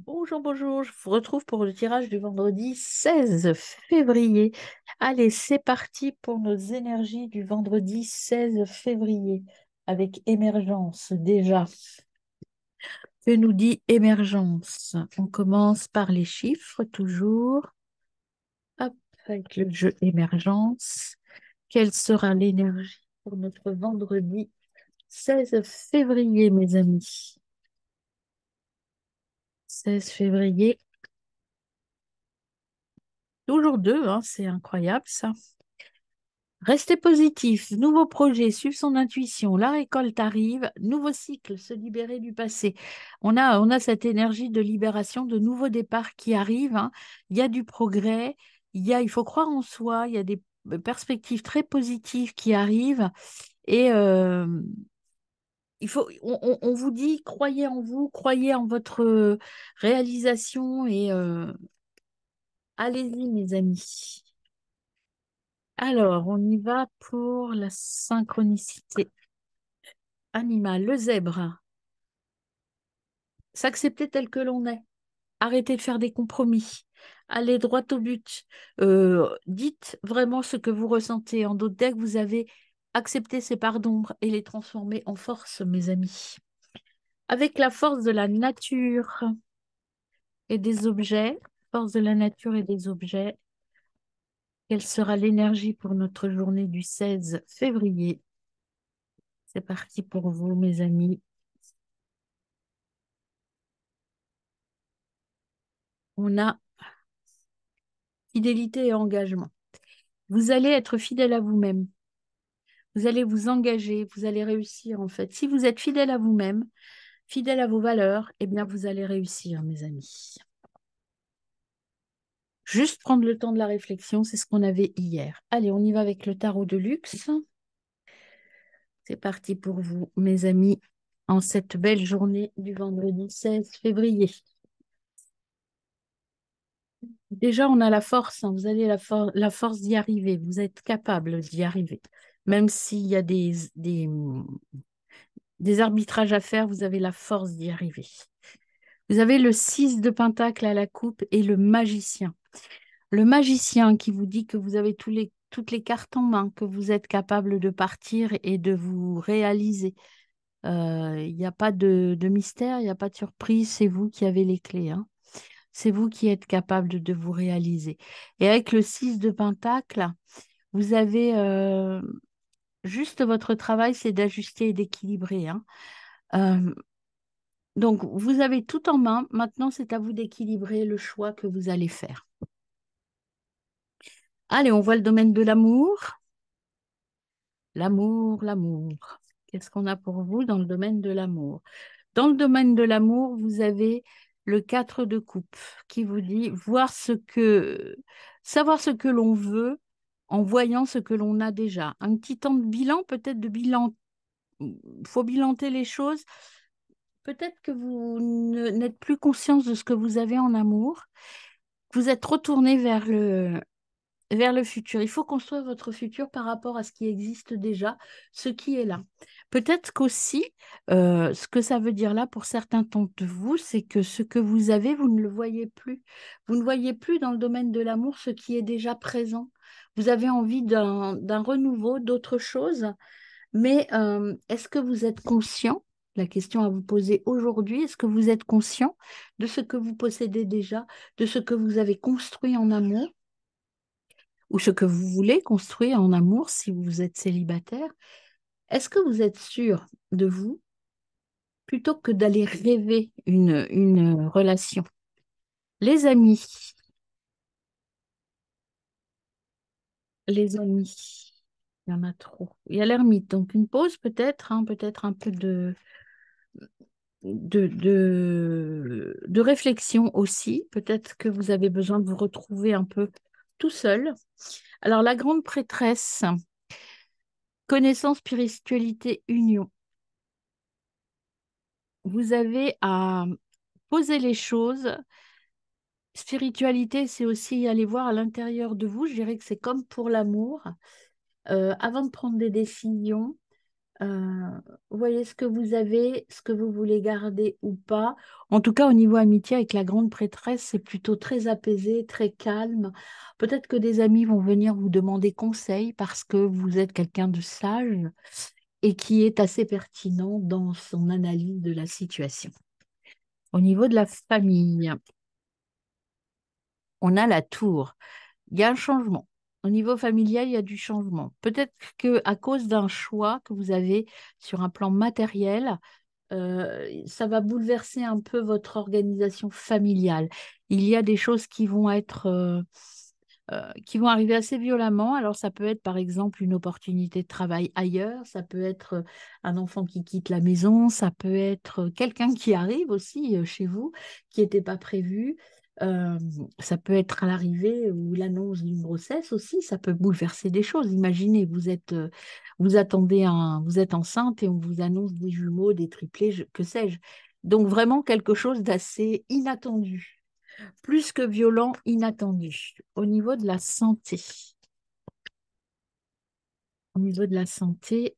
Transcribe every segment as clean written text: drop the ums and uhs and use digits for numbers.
Bonjour, bonjour, je vous retrouve pour le tirage du vendredi 16 février. Allez, c'est parti pour nos énergies du vendredi 16 février avec émergence déjà. Que nous dit émergence? On commence par les chiffres toujours. Hop, avec le jeu émergence. Quelle sera l'énergie pour notre vendredi 16 février, mes amis? 16 février, toujours deux, hein, c'est incroyable ça. Restez positif, nouveau projet, suivre son intuition, la récolte arrive, nouveau cycle, se libérer du passé. On a cette énergie de libération, de nouveau départ qui arrive, hein. Il y a du progrès, il faut croire en soi, il y a des perspectives très positives qui arrivent et on vous dit, croyez en vous, croyez en votre réalisation et allez-y, mes amis. Alors, on y va pour la synchronicité animale. Le zèbre, s'accepter tel que l'on est. Arrêter de faire des compromis. Aller droit au but. Dites vraiment ce que vous ressentez. En d'autres, dès que vous avez accepté ces parts d'ombre et les transformer en force, mes amis. Avec la force de la nature et des objets, force de la nature et des objets, quelle sera l'énergie pour notre journée du 16 février? C'est parti pour vous, mes amis. On a fidélité et engagement. Vous allez être fidèle à vous-même. Vous allez vous engager, vous allez réussir en fait. Si vous êtes fidèle à vous-même, fidèle à vos valeurs, eh bien vous allez réussir, mes amis. Juste prendre le temps de la réflexion, c'est ce qu'on avait hier. Allez, on y va avec le tarot de luxe. C'est parti pour vous, mes amis, en cette belle journée du vendredi 16 février. Déjà, on a la force, hein, vous avez la force d'y arriver, vous êtes capable d'y arriver. Même s'il y a des arbitrages à faire, vous avez la force d'y arriver. Vous avez le 6 de Pentacle à la coupe et le magicien. Le magicien qui vous dit que vous avez toutes les cartes en main, que vous êtes capable de partir et de vous réaliser. Il n'y a pas de mystère, il n'y a pas de surprise, c'est vous qui avez les clés, hein. C'est vous qui êtes capable de vous réaliser. Et avec le 6 de Pentacle, vous avez juste votre travail, c'est d'ajuster et d'équilibrer, hein. Euh, donc, vous avez tout en main. Maintenant, c'est à vous d'équilibrer le choix que vous allez faire. Allez, on voit le domaine de l'amour. L'amour, l'amour. Qu'est-ce qu'on a pour vous dans le domaine de l'amour? Dans le domaine de l'amour, vous avez le 4 de coupe qui vous dit savoir ce que l'on veut en voyant ce que l'on a déjà. Un petit temps de bilan, peut-être de bilan, il faut bilanter les choses. Peut-être que vous n'êtes plus conscience de ce que vous avez en amour. Vous êtes retourné vers le futur. Il faut construire votre futur par rapport à ce qui existe déjà, ce qui est là. Peut-être qu'aussi, ce que ça veut dire là pour certains d'entre vous, c'est que ce que vous avez, vous ne le voyez plus. Vous ne voyez plus dans le domaine de l'amour ce qui est déjà présent. Vous avez envie d'un renouveau, d'autre chose, mais est-ce que vous êtes conscient? La question à vous poser aujourd'hui, est-ce que vous êtes conscient de ce que vous possédez déjà, de ce que vous avez construit en amour? Ou ce que vous voulez construire en amour si vous êtes célibataire, est-ce que vous êtes sûr de vous plutôt que d'aller rêver une relation? Les amis, il y en a trop. Il y a l'ermite, donc une pause peut-être, hein, peut-être un peu de réflexion aussi. Peut-être que vous avez besoin de vous retrouver un peu tout seul. Alors, la grande prêtresse, connaissance, spiritualité, union. Vous avez à poser les choses. Spiritualité, c'est aussi aller voir à l'intérieur de vous. Je dirais que c'est comme pour l'amour. Avant de prendre des décisions, Euh, vous voyez ce que vous avez, ce que vous voulez garder ou pas. En tout cas, au niveau amitié avec la grande prêtresse, c'est plutôt très apaisé, très calme. Peut-être que des amis vont venir vous demander conseil parce que vous êtes quelqu'un de sage et qui est assez pertinent dans son analyse de la situation. Au niveau de la famille, on a la tour. Il y a un changement. Au niveau familial, il y a du changement. Peut-être que à cause d'un choix que vous avez sur un plan matériel, ça va bouleverser un peu votre organisation familiale. Il y a des choses qui vont arriver assez violemment. Alors, ça peut être par exemple une opportunité de travail ailleurs, ça peut être un enfant qui quitte la maison, ça peut être quelqu'un qui arrive aussi chez vous, qui n'était pas prévu. Euh, Ça peut être à l'arrivée ou l'annonce d'une grossesse aussi, ça peut bouleverser des choses. Imaginez, vous êtes enceinte et on vous annonce des jumeaux, des triplés, que sais-je. Donc vraiment quelque chose d'assez inattendu, plus que violent, inattendu. Au niveau de la santé,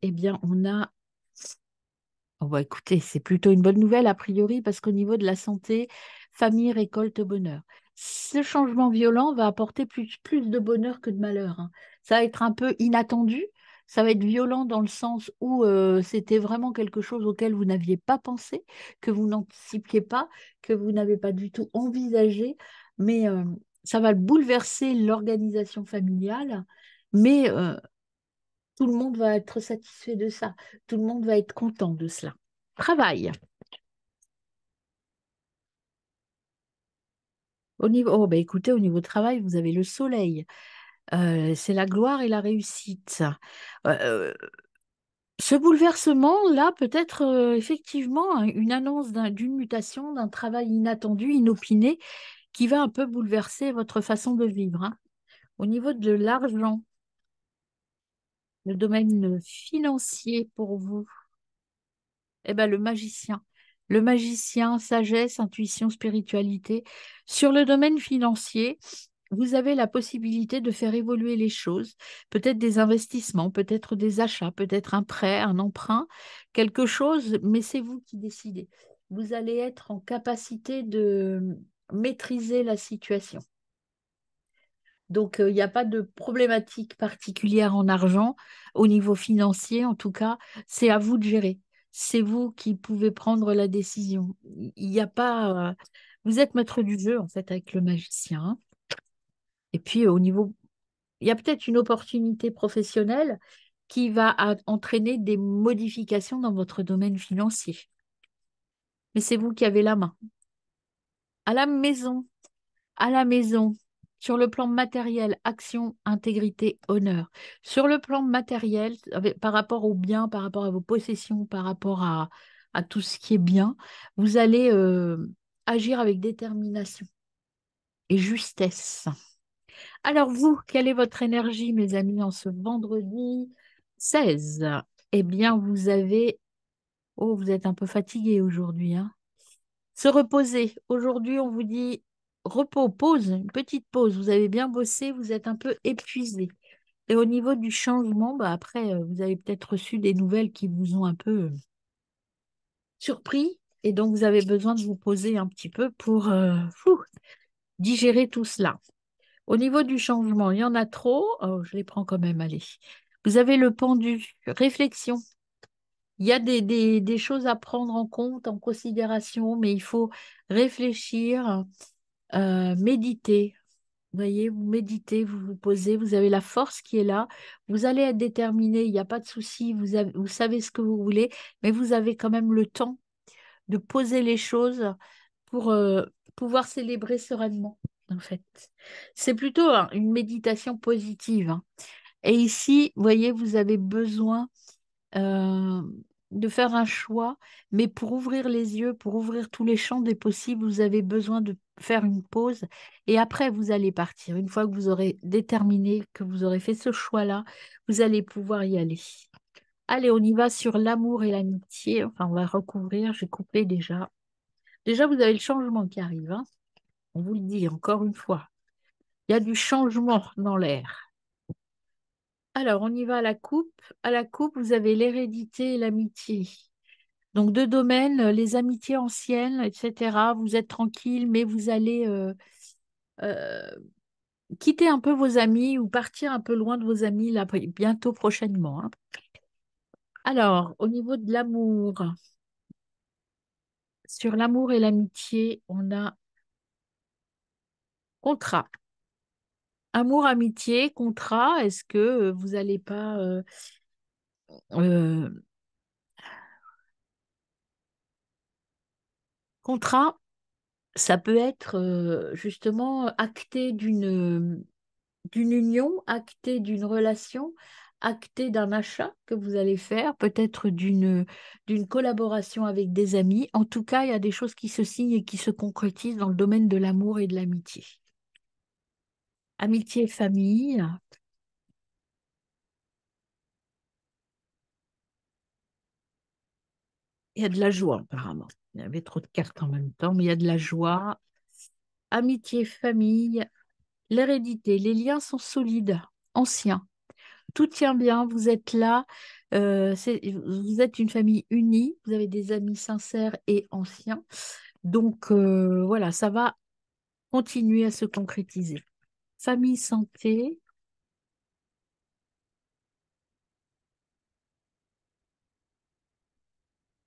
eh bien, on a oh bah écoutez, c'est plutôt une bonne nouvelle a priori parce qu'au niveau de la santé, famille récolte bonheur. Ce changement violent va apporter plus de bonheur que de malheur, hein. Ça va être un peu inattendu, ça va être violent dans le sens où c'était vraiment quelque chose auquel vous n'aviez pas pensé, que vous n'anticipiez pas, que vous n'avez pas du tout envisagé, mais ça va bouleverser l'organisation familiale. Mais tout le monde va être satisfait de ça. Tout le monde va être content de cela. Travail. Oh, bah, écoutez, au niveau travail, vous avez le soleil. C'est la gloire et la réussite. Euh, Ce bouleversement-là peut être effectivement une annonce d'une mutation, d'un travail inattendu, inopiné, qui va un peu bouleverser votre façon de vivre, hein. Au niveau de l'argent, le domaine financier pour vous. Eh ben, le magicien. Le magicien, sagesse, intuition, spiritualité. Sur le domaine financier, vous avez la possibilité de faire évoluer les choses, peut-être des investissements, peut-être des achats, peut-être un prêt, un emprunt, quelque chose, mais c'est vous qui décidez. Vous allez être en capacité de maîtriser la situation. Donc, il n'y a pas de problématique particulière en argent au niveau financier. En tout cas, c'est à vous de gérer. C'est vous qui pouvez prendre la décision. Il n'y a pas. Vous êtes maître du jeu, en fait, avec le magicien. Et puis, au niveau. Il y a peut-être une opportunité professionnelle qui va entraîner des modifications dans votre domaine financier. Mais c'est vous qui avez la main. À la maison. À la maison, sur le plan matériel, action, intégrité, honneur. Sur le plan matériel, par rapport aux biens, par rapport à vos possessions, par rapport à tout ce qui est bien, vous allez agir avec détermination et justesse. Alors vous, quelle est votre énergie, mes amis, en ce vendredi 16? Eh bien, vous avez... Oh, vous êtes un peu fatigué aujourd'hui, hein? Se reposer. Aujourd'hui, on vous dit repos, pause, une petite pause. Vous avez bien bossé, vous êtes un peu épuisé. Et au niveau du changement, bah après, vous avez peut-être reçu des nouvelles qui vous ont un peu surpris. Et donc, vous avez besoin de vous poser un petit peu pour digérer tout cela. Au niveau du changement, il y en a trop. Oh, je les prends quand même, allez. Vous avez le pendu, réflexion. Il y a des choses à prendre en compte, en considération, mais il faut réfléchir, méditer. Vous voyez, vous méditez, vous vous posez, vous avez la force qui est là, vous allez être déterminé, il n'y a pas de souci, vous savez ce que vous voulez, mais vous avez quand même le temps de poser les choses pour pouvoir célébrer sereinement, en fait. C'est plutôt hein, une méditation positive, hein. Et ici, vous voyez, vous avez besoin euh, de faire un choix, mais pour ouvrir les yeux, pour ouvrir tous les champs des possibles, vous avez besoin de faire une pause et après vous allez partir. Une fois que vous aurez déterminé, que vous aurez fait ce choix-là, vous allez pouvoir y aller. Allez, on y va sur l'amour et l'amitié. Enfin, on va recouvrir, j'ai coupé déjà. Déjà, vous avez le changement qui arrive, hein. On vous le dit encore une fois. Il y a du changement dans l'air. Alors, on y va à la coupe. À la coupe, vous avez l'hérédité et l'amitié. Donc, deux domaines, les amitiés anciennes, etc. Vous êtes tranquille, mais vous allez euh, quitter un peu vos amis ou partir un peu loin de vos amis là, bientôt, prochainement, hein. Alors, au niveau de l'amour, sur l'amour et l'amitié, on a contrat. Amour, amitié, contrat. Est-ce que vous n'allez pas euh, contrat, ça peut être justement acté d'une union, acté d'une relation, acté d'un achat que vous allez faire, peut-être d'une collaboration avec des amis. En tout cas, il y a des choses qui se signent et qui se concrétisent dans le domaine de l'amour et de l'amitié. Amitié, famille, il y a de la joie apparemment. Il y avait trop de cartes en même temps, mais il y a de la joie. Amitié, famille, l'hérédité, les liens sont solides, anciens. Tout tient bien, vous êtes là, vous êtes une famille unie, vous avez des amis sincères et anciens. Donc voilà, ça va continuer à se concrétiser. Famille, santé.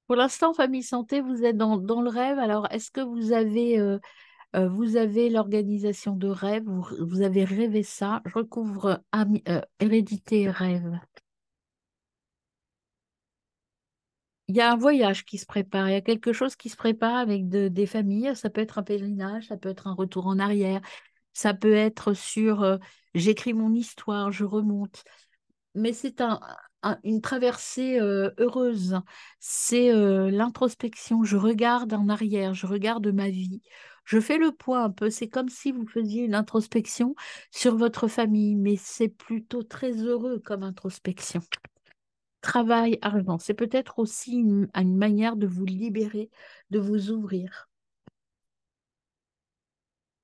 Pour l'instant, famille, santé, vous êtes dans le rêve. Alors, est-ce que vous avez l'organisation de rêve, vous avez rêvé ça? Je recouvre hérédité et rêve. Il y a un voyage qui se prépare, il y a quelque chose qui se prépare avec des familles. Ça peut être un pèlerinage, ça peut être un retour en arrière, ça peut être sur j'écris mon histoire, je remonte. Mais c'est une traversée heureuse. C'est l'introspection. Je regarde en arrière, je regarde ma vie. Je fais le point un peu. C'est comme si vous faisiez une introspection sur votre famille, mais c'est plutôt très heureux comme introspection. Travail, argent, c'est peut-être aussi une manière de vous libérer, de vous ouvrir.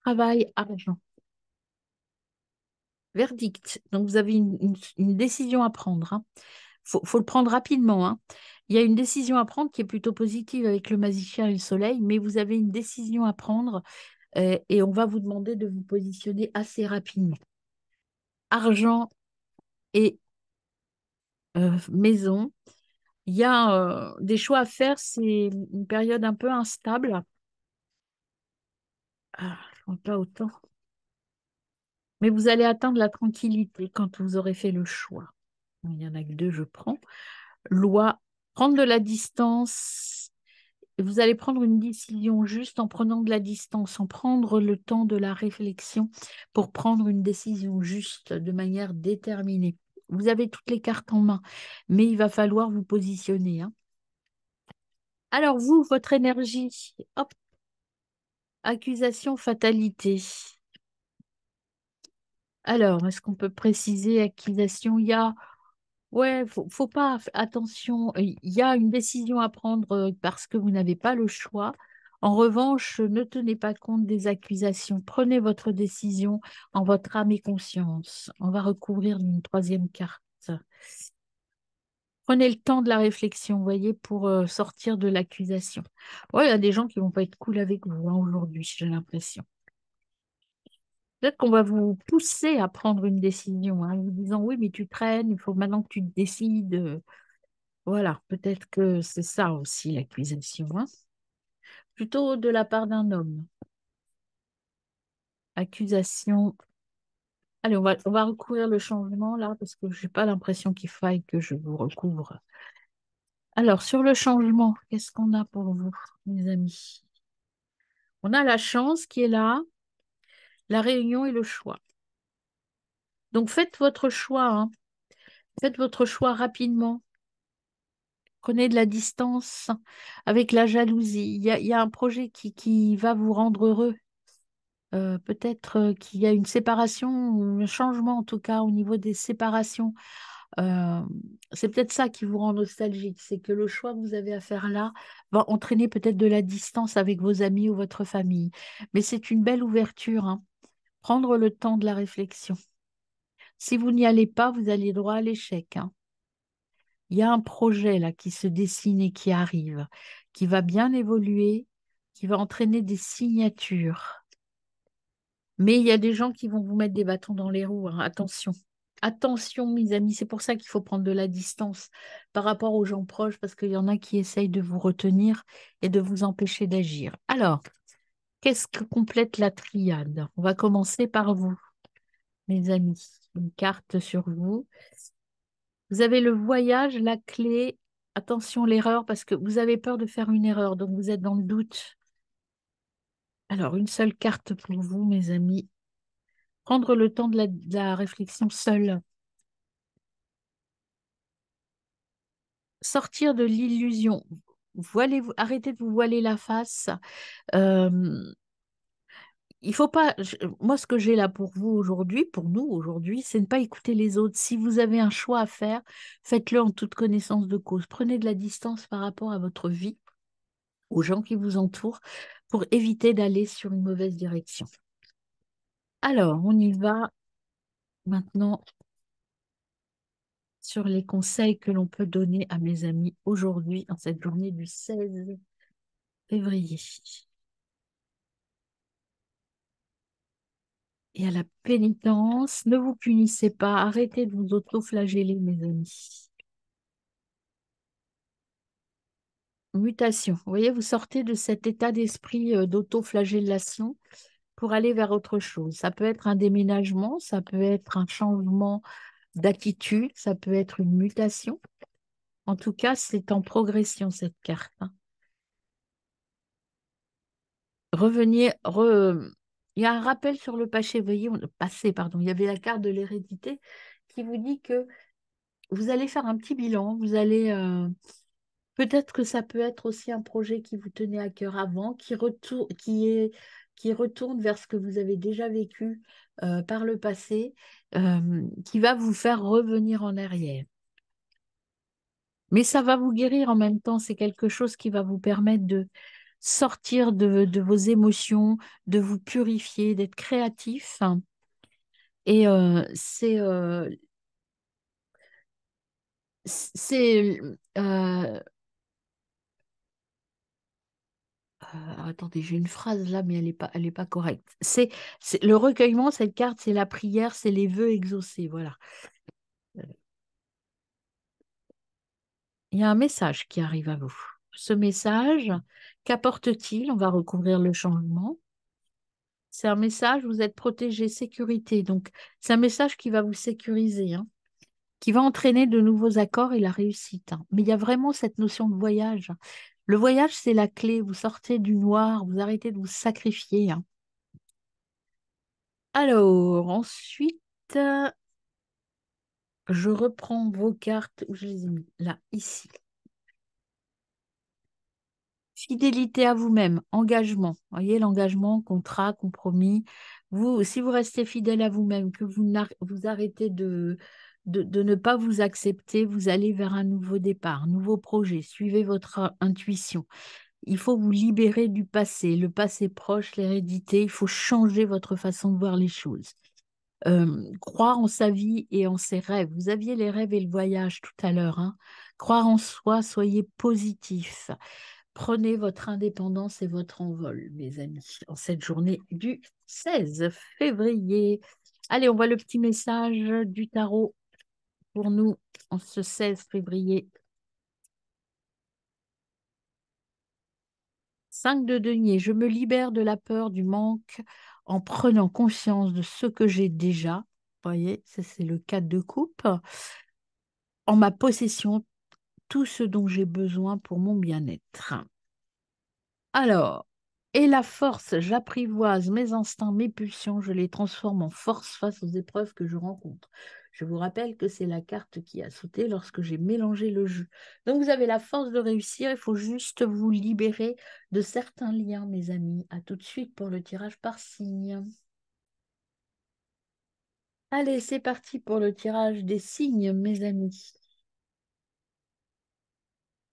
Travail, argent. Verdict. Donc, vous avez une décision à prendre, hein. Faut le prendre rapidement, hein. Il y a une décision à prendre qui est plutôt positive avec le magicien et le soleil, mais vous avez une décision à prendre et on va vous demander de vous positionner assez rapidement. Argent et maison. Il y a des choix à faire. C'est une période un peu instable. Ah, je ne vois pas autant. Mais vous allez atteindre la tranquillité quand vous aurez fait le choix. Il y en a que deux, je prends. Loi, prendre de la distance. Et vous allez prendre une décision juste en prenant de la distance, en prendre le temps de la réflexion pour prendre une décision juste de manière déterminée. Vous avez toutes les cartes en main, mais il va falloir vous positionner, hein. Alors vous, votre énergie, hop, accusation, fatalité. Alors, est-ce qu'on peut préciser accusation? Il y a Ouais, faut pas, attention, il y a une décision à prendre parce que vous n'avez pas le choix. En revanche, ne tenez pas compte des accusations. Prenez votre décision en votre âme et conscience. On va recouvrir une troisième carte. Prenez le temps de la réflexion, vous voyez, pour sortir de l'accusation. Ouais, il y a des gens qui vont pas être cool avec vous, hein, aujourd'hui, j'ai l'impression. Peut-être qu'on va vous pousser à prendre une décision, hein, en vous disant oui, mais tu traînes, il faut maintenant que tu te décides. Voilà, peut-être que c'est ça aussi l'accusation, hein. Plutôt de la part d'un homme. Accusation. Allez, on va recouvrir le changement là, parce que je n'ai pas l'impression qu'il faille que je vous recouvre. Alors, sur le changement, qu'est-ce qu'on a pour vous, mes amis? On a la chance qui est là, la réunion et le choix. Donc, faites votre choix, hein. Faites votre choix rapidement. Prenez de la distance avec la jalousie. Il y a un projet qui va vous rendre heureux. Peut-être qu'il y a une séparation, ou un changement en tout cas au niveau des séparations. Euh, c'est peut-être ça qui vous rend nostalgique, c'est que le choix que vous avez à faire là va entraîner peut-être de la distance avec vos amis ou votre famille. Mais c'est une belle ouverture, hein. Prendre le temps de la réflexion. Si vous n'y allez pas, vous allez droit à l'échec, hein. Il y a un projet là qui se dessine et qui arrive, qui va bien évoluer, qui va entraîner des signatures. Mais il y a des gens qui vont vous mettre des bâtons dans les roues, hein. Attention. Attention, mes amis, c'est pour ça qu'il faut prendre de la distance par rapport aux gens proches, parce qu'il y en a qui essayent de vous retenir et de vous empêcher d'agir. Alors, qu'est-ce que complète la triade? On va commencer par vous, mes amis. Une carte sur vous. Vous avez le voyage, la clé. Attention, l'erreur, parce que vous avez peur de faire une erreur, donc vous êtes dans le doute. Alors, une seule carte pour vous, mes amis. Prendre le temps de la réflexion seul. Sortir de l'illusion. Arrêtez de vous voiler la face. Euh, il faut pas. Moi, ce que j'ai là pour vous aujourd'hui, pour nous aujourd'hui, c'est ne pas écouter les autres. Si vous avez un choix à faire, faites-le en toute connaissance de cause. Prenez de la distance par rapport à votre vie, aux gens qui vous entourent, pour éviter d'aller sur une mauvaise direction. Alors, on y va maintenant sur les conseils que l'on peut donner à mes amis aujourd'hui, en cette journée du 16 février. Et à la pénitence, ne vous punissez pas, arrêtez de vous auto-flageller, mes amis. Mutation. Vous voyez, vous sortez de cet état d'esprit d'auto-flagellation pour aller vers autre chose. Ça peut être un déménagement, ça peut être un changement d'attitude, ça peut être une mutation. En tout cas, c'est en progression cette carte, hein. Revenir, il y a un rappel sur le passé, vous voyez, passé, pardon. Il y avait la carte de l'hérédité qui vous dit que vous allez faire un petit bilan, vous allez peut-être que ça peut être aussi un projet qui vous tenait à cœur avant, qui retourne vers ce que vous avez déjà vécu par le passé, qui va vous faire revenir en arrière. Mais ça va vous guérir en même temps. C'est quelque chose qui va vous permettre de sortir de vos émotions, de vous purifier, d'être créatif. Et c'est attendez, j'ai une phrase là, mais elle est pas correcte. Le recueillement, cette carte, c'est la prière, c'est les vœux exaucés. Voilà. Il y a un message qui arrive à vous. Ce message, qu'apporte-t-il? On va recouvrir le changement. C'est un message, vous êtes protégé, sécurité. Donc, c'est un message qui va vous sécuriser, hein, qui va entraîner de nouveaux accords et la réussite, hein. Mais il y a vraiment cette notion de voyage. Le voyage, c'est la clé. Vous sortez du noir, vous arrêtez de vous sacrifier, hein. Alors, ensuite, je reprends vos cartes où je les ai mis. Là, ici. Fidélité à vous-même, engagement. Vous voyez, l'engagement, contrat, compromis. Vous, si vous restez fidèle à vous-même, que vous arrêtez de ne pas vous accepter, vous allez vers un nouveau départ, un nouveau projet. Suivez votre intuition. Il faut vous libérer du passé, le passé proche, l'hérédité. Il faut changer votre façon de voir les choses. Croire en sa vie et en ses rêves. Vous aviez les rêves et le voyage tout à l'heure, hein. Croire en soi, soyez positif. Prenez votre indépendance et votre envol, mes amis, en cette journée du 16 février. Allez, on voit le petit message du tarot pour nous en ce 16 février. 5 de denier, je me libère de la peur du manque en prenant conscience de ce que j'ai déjà. Vous voyez, ça c'est le 4 de coupe. En ma possession, tout ce dont j'ai besoin pour mon bien-être. Alors, et la force, j'apprivoise mes instincts, mes pulsions, je les transforme en force face aux épreuves que je rencontre. Je vous rappelle que c'est la carte qui a sauté lorsque j'ai mélangé le jeu. Donc, vous avez la force de réussir, il faut juste vous libérer de certains liens, mes amis. À tout de suite pour le tirage par signe. Allez, c'est parti pour le tirage des signes, mes amis.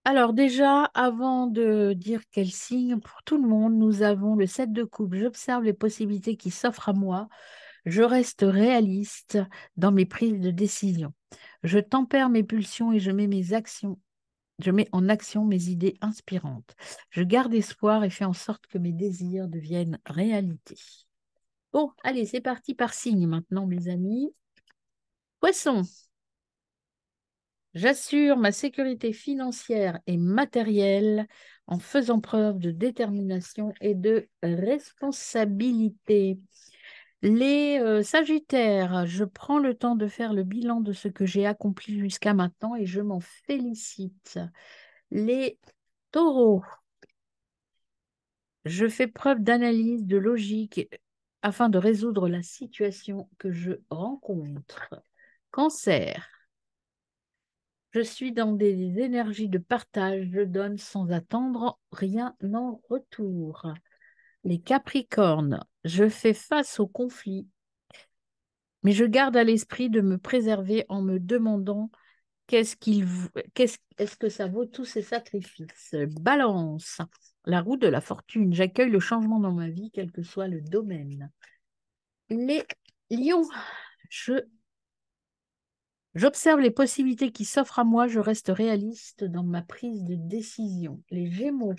Alors déjà, avant de dire quel signe, pour tout le monde, nous avons le 7 de coupe. J'observe les possibilités qui s'offrent à moi. Je reste réaliste dans mes prises de décision. Je tempère mes pulsions et je mets en action mes idées inspirantes. Je garde espoir et fais en sorte que mes désirs deviennent réalité. Bon, allez, c'est parti par signe maintenant, mes amis. Poisson, j'assure ma sécurité financière et matérielle en faisant preuve de détermination et de responsabilité. Les Sagittaires, je prends le temps de faire le bilan de ce que j'ai accompli jusqu'à maintenant et je m'en félicite. Les Taureaux, je fais preuve d'analyse, de logique afin de résoudre la situation que je rencontre. Cancer, je suis dans des énergies de partage, je donne sans attendre rien en retour. Les Capricornes, je fais face au conflit, mais je garde à l'esprit de me préserver en me demandant est-ce que ça vaut tous ces sacrifices. Balance, la roue de la fortune, j'accueille le changement dans ma vie, quel que soit le domaine. Les Lions, je j'observe les possibilités qui s'offrent à moi, je reste réaliste dans ma prise de décision. Les Gémeaux,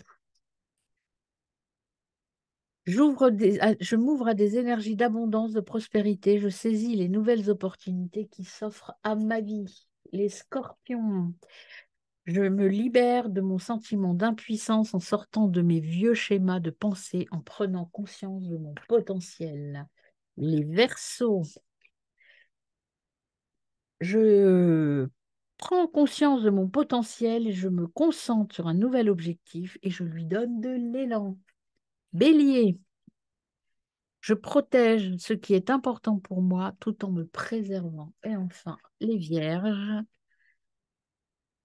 je m'ouvre à des énergies d'abondance, de prospérité, je saisis les nouvelles opportunités qui s'offrent à ma vie. Les Scorpions, je me libère de mon sentiment d'impuissance en sortant de mes vieux schémas de pensée, en prenant conscience de mon potentiel. Les Verseaux, je prends conscience de mon potentiel et je me concentre sur un nouvel objectif et je lui donne de l'élan. Bélier, je protège ce qui est important pour moi tout en me préservant. Et enfin, les Vierges,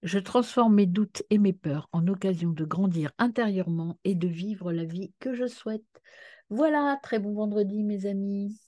je transforme mes doutes et mes peurs en occasion de grandir intérieurement et de vivre la vie que je souhaite. Voilà, très bon vendredi, mes amis.